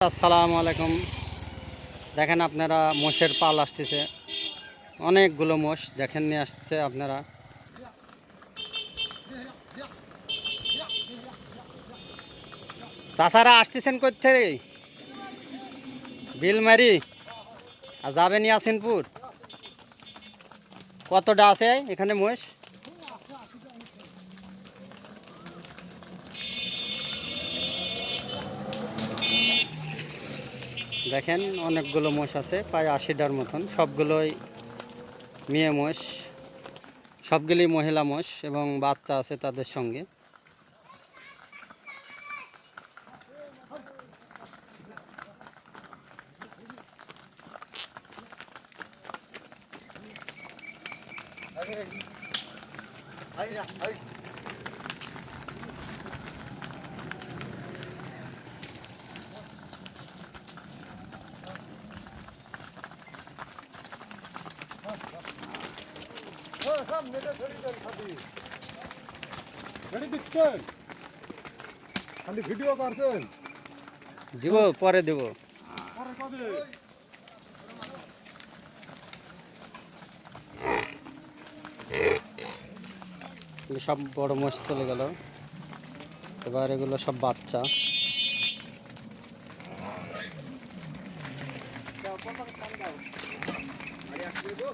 আসসালামু আলাইকুম। দেখেন আপনারা মোষের পাল আসতেছে, অনেকগুলো মোষ দেখেন নিয়ে আসছে আপনারা। চাচারা আসতেছেন কোথা থেকে? বিলমারি আর যাবেন ইয়াসিনপুর। কতটা আছে এখানে মোষ? দেখেন অনেকগুলো মোষ আছে, প্রায় 80টার মতন। সবগুলোই মেয়ে মোষ, সবগুলি মহিলা মোষ এবং বাচ্চা আছে তাদের সঙ্গে। খালি ভিডিও করছেন? দিব, পরে দেব। পরে কবে? সব বড় মোষ চলে গেল, এবার এগুলো সব বাচ্চা। দাও, কত টাকা দাও? আরে আসবে গো।